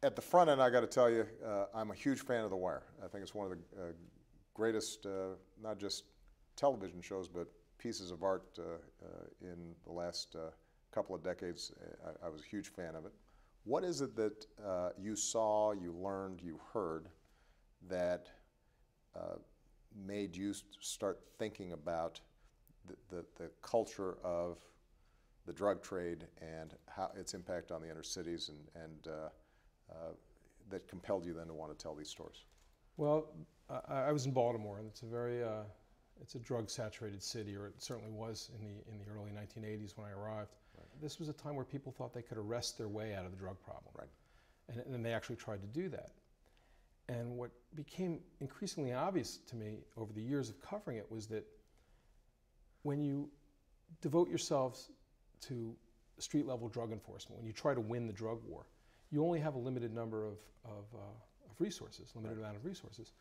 At the front end, I got to tell you, I'm a huge fan of The Wire. I think it's one of the greatest, not just television shows, but pieces of art in the last couple of decades. I was a huge fan of it. What is it that you saw, you learned, you heard that made you start thinking about the culture of the drug trade and how its impact on the inner cities, and that compelled you then to want to tell these stories? Well, I was in Baltimore, and it's a very it's a drug-saturated city, or it certainly was in the early 1980s when I arrived. Right. This was a time where people thought they could arrest their way out of the drug problem, right? And they actually tried to do that. And what became increasingly obvious to me over the years of covering it was that when you devote yourselves to street-level drug enforcement, when you try to win the drug war, you only have a limited number of resources, limited right. amount of resources.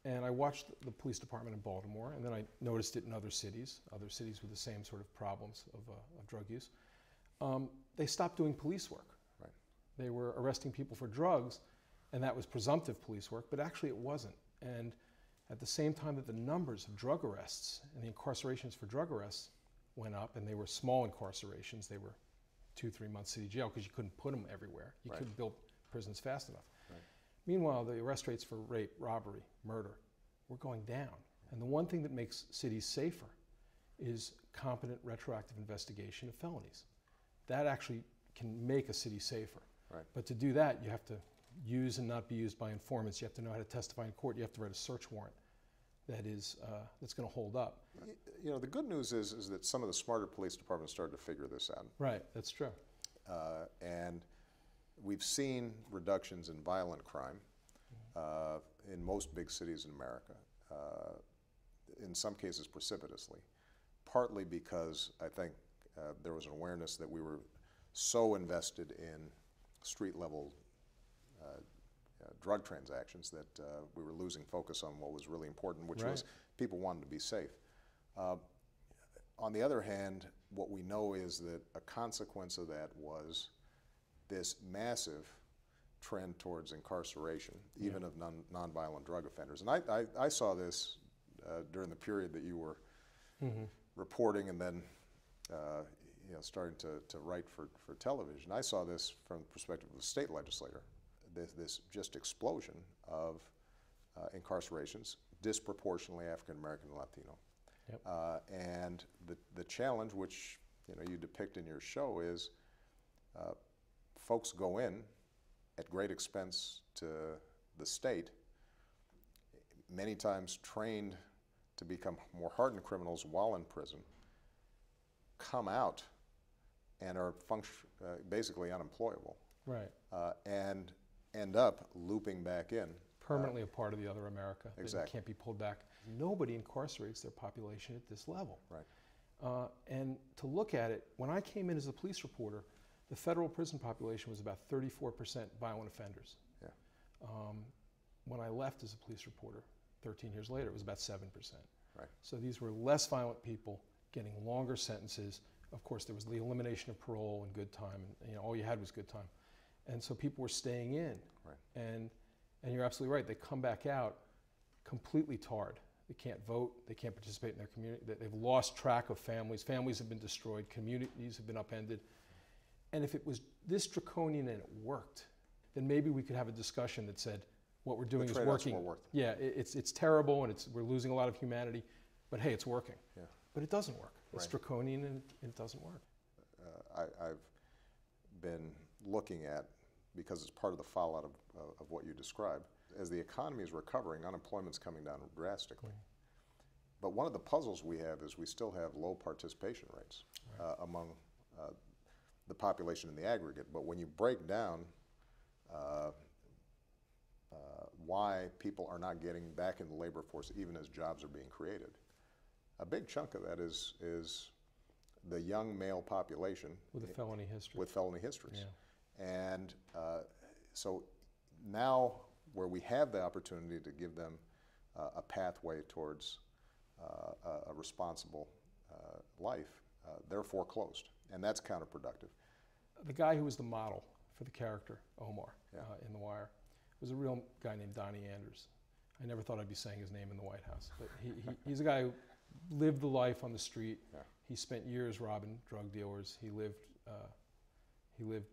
And I watched the police department in Baltimore, and then I noticed it in other cities with the same sort of problems of drug use. They stopped doing police work. Right. They were arresting people for drugs, and that was presumptive police work, but actually it wasn't. And at the same time that the numbers of drug arrests and the incarcerations for drug arrests went up, and they were small incarcerations, they were 2-3 months city jail because you couldn't put them everywhere. You right. couldn't build prisons fast enough. Right. Meanwhile, the arrest rates for rape, robbery, murder were going down. And the one thing that makes cities safer is competent retroactive investigation of felonies. That actually can make a city safer. Right. But to do that, you have to use and not be used by informants. You have to know how to testify in court. You have to write a search warrant that is that's going to hold up. You know, the good news is that some of the smarter police departments started to figure this out. Right, that's true. And we've seen reductions in violent crime in most big cities in America, in some cases precipitously, partly because I think there was an awareness that we were so invested in street-level drug transactions that we were losing focus on what was really important, which right. was people wanted to be safe. On the other hand, what we know is that a consequence of that was this massive trend towards incarceration, even of nonviolent drug offenders. And I saw this during the period that you were mm-hmm. reporting and then you know, starting to write for television. I saw this from the perspective of a state legislator, this just explosion of incarcerations, disproportionately African American and Latino. Yep. And the challenge, which you depict in your show, is folks go in at great expense to the state, many times trained to become more hardened criminals while in prison, come out and are basically unemployable. Right. And end up looping back in. Permanently a part of the other America. Exactly. They can't be pulled back. Nobody incarcerates their population at this level. Right. And to look at it, when I came in as a police reporter, the federal prison population was about 34% violent offenders. Yeah. When I left as a police reporter 13 years later, it was about 7%. Right. So these were less violent people getting longer sentences. Of course, there was the elimination of parole and good time, and all you had was good time. And so people were staying in. Right. And you're absolutely right. They come back out completely tarred. They can't vote. They can't participate in their community. They've lost track of families. Families have been destroyed. Communities have been upended. And if it was this draconian and it worked, then maybe we could have a discussion that said what we're doing is working. Yeah, it's terrible and we're losing a lot of humanity, but hey, it's working. Yeah. But it doesn't work. It's right. draconian and it doesn't work. I've been looking at, because it's part of the fallout of what you described, as the economy is recovering, unemployment's coming down drastically. But one of the puzzles we have is we still have low participation rates right. Among the population in the aggregate. But when you break down why people are not getting back in the labor force even as jobs are being created, a big chunk of that is the young male population with a felony history. With felony histories. Yeah. And so now where we have the opportunity to give them a pathway towards a responsible life, they're foreclosed, and that's counterproductive. The guy who was the model for the character Omar Yeah. In The Wire. It was a real guy named Donnie Anders. I never thought I'd be saying his name in the White House, but he's a guy who lived the life on the street. Yeah. He spent years robbing drug dealers. He lived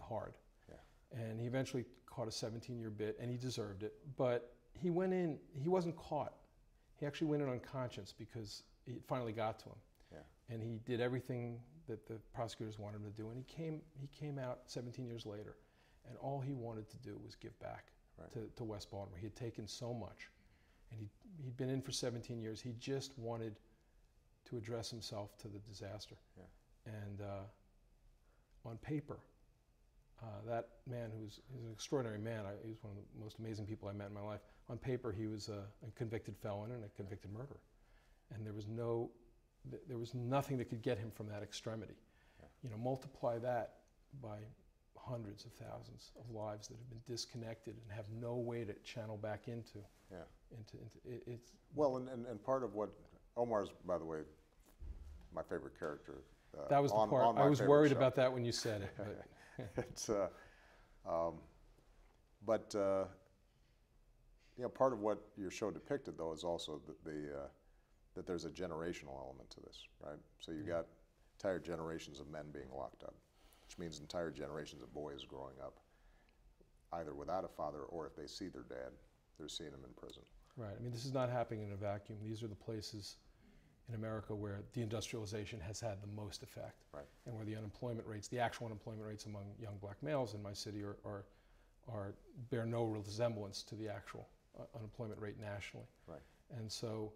hard. Yeah. And he eventually caught a 17-year bit, and he deserved it. But he went in, he wasn't caught. He actually went in on conscience because it finally got to him. Yeah. And he did everything that the prosecutors wanted him to do. And he came out 17 years later, and all he wanted to do was give back Right. to West Baltimore. He had taken so much, and he'd been in for 17 years. He just wanted to address himself to the disaster. Yeah. And on paper, that man, he's an extraordinary man. He was one of the most amazing people I met in my life. On paper, he was a convicted felon and a convicted murderer, and there was nothing that could get him from that extremity. Yeah. You know, multiply that by hundreds of thousands of lives that have been disconnected and have no way to channel back into. Yeah. It's Well, and part of what Omar's, by the way, my favorite character. that was the on part my I was favorite worried show. about that when you said it. But It's, but you know, part of what your show depicted, though, is also that there's a generational element to this, right? So you got entire generations of men being locked up, which means entire generations of boys growing up either without a father, or if they see their dad, they're seeing him in prison. right. I mean, this is not happening in a vacuum. These are the places in America where deindustrialization has had the most effect, Right. and where the unemployment rates, the actual unemployment rates among young black males in my city bear no resemblance to the actual unemployment rate nationally. Right. And so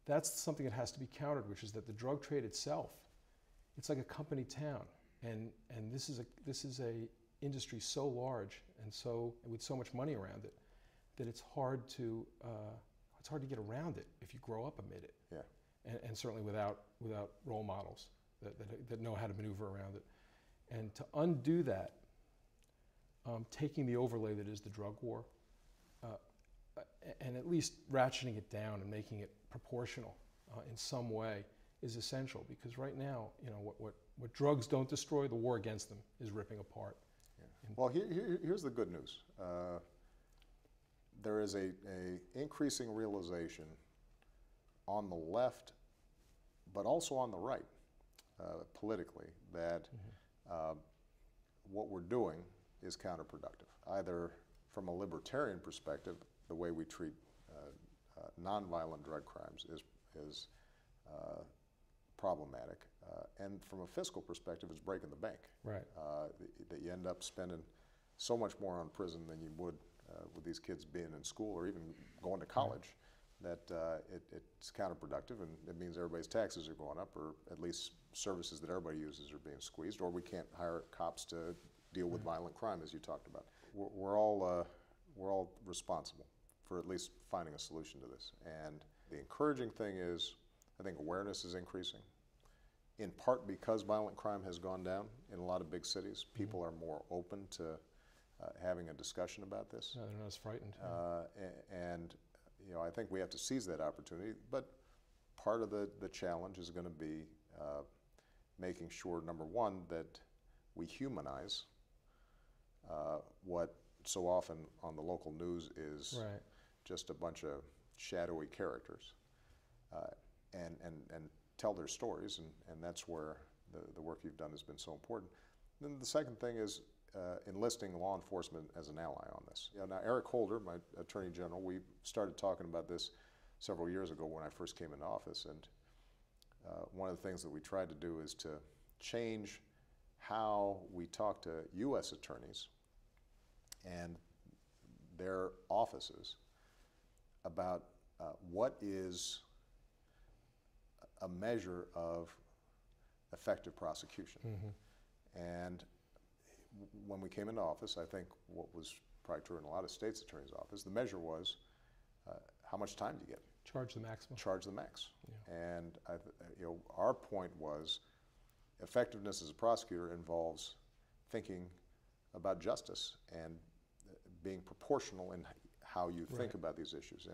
that's something that has to be countered, which is that the drug trade itself, it's like a company town, and this is a industry so large and so with so much money around it that it's hard to get around it if you grow up amid it. Yeah. And certainly without role models that know how to maneuver around it. And to undo that, taking the overlay that is the drug war, and at least ratcheting it down and making it proportional in some way is essential, because right now, you know, what drugs don't destroy, the war against them is ripping apart. Yeah. Well, here's the good news. There is a increasing realization on the left, but also on the right, politically, that what we're doing is counterproductive. Either from a libertarian perspective, the way we treat nonviolent drug crimes is problematic, and from a fiscal perspective, it's breaking the bank. Right. That you end up spending so much more on prison than you would with these kids being in school or even going to college. That it's counterproductive, and it means everybody's taxes are going up, or at least services that everybody uses are being squeezed, or we can't hire cops to deal with violent crime, as you talked about. We're all responsible for at least finding a solution to this. And the encouraging thing is, I think awareness is increasing, in part because violent crime has gone down in a lot of big cities. People are more open to having a discussion about this. No, they're not as frightened. And you know, I think we have to seize that opportunity, but part of the challenge is going to be making sure, number one, that we humanize what so often on the local news is Right. just a bunch of shadowy characters, and tell their stories, and that's where the work you've done has been so important. Then the second thing is enlisting law enforcement as an ally on this. Yeah, now, Eric Holder, my Attorney General, we started talking about this several years ago when I first came into office, and one of the things that we tried to do is to change how we talk to U.S. attorneys and their offices about what is a measure of effective prosecution. And when we came into office, I think what was probably true in a lot of states' attorneys' office, the measure was how much time do you get? Charge the maximum. Charge the max. Yeah. And you know, our point was effectiveness as a prosecutor involves thinking about justice and being proportional in how you think Right. about these issues.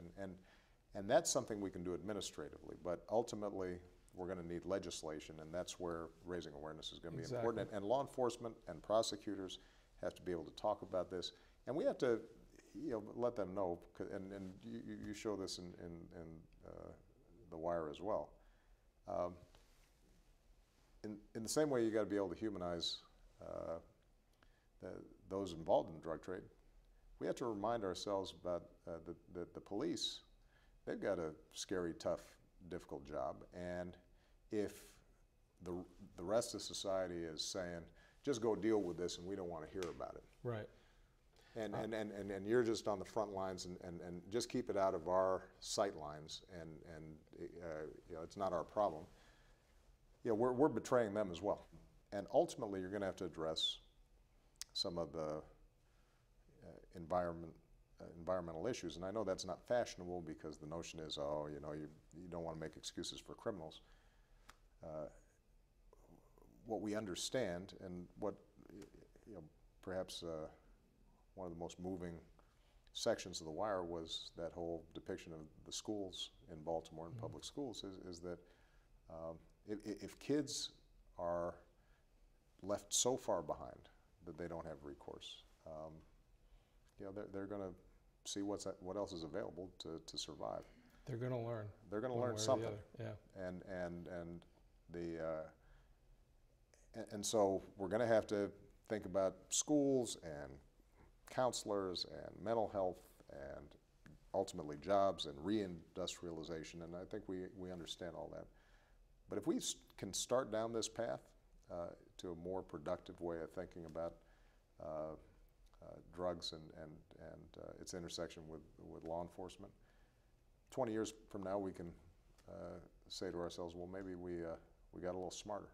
And that's something we can do administratively, but ultimately we're going to need legislation, and that's where raising awareness is going to be Exactly. important. And law enforcement and prosecutors have to be able to talk about this, and we have to, let them know. And you show this in The Wire as well. In the same way, you got to be able to humanize those involved in the drug trade. We have to remind ourselves about the police. They've got a scary, tough, difficult job, and if the rest of society is saying, just go deal with this and we don't want to hear about it. Right. And you're just on the front lines and just keep it out of our sight lines, and it's not our problem. We're betraying them as well. And ultimately you're going to have to address some of the environmental issues. And I know that's not fashionable because the notion is, you don't want to make excuses for criminals. What we understand, and what perhaps one of the most moving sections of The Wire was that whole depiction of the schools in Baltimore and public schools, is that if kids are left so far behind that they don't have recourse, they're going to see what else is available to survive. They're going to learn. They're going to learn something. Yeah. And so we're going to have to think about schools and counselors and mental health and ultimately jobs and reindustrialization, and I think we understand all that. But if we can start down this path to a more productive way of thinking about drugs and its intersection with law enforcement, 20 years from now we can say to ourselves, well, maybe we got a little smarter.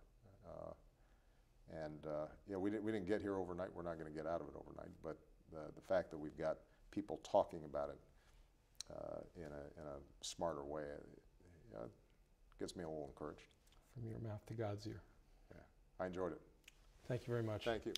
We didn't get here overnight. We're not going to get out of it overnight. But the fact that we've got people talking about it in a smarter way, gets me a little encouraged. From your mouth to God's ear. Yeah, I enjoyed it. Thank you very much. Thank you.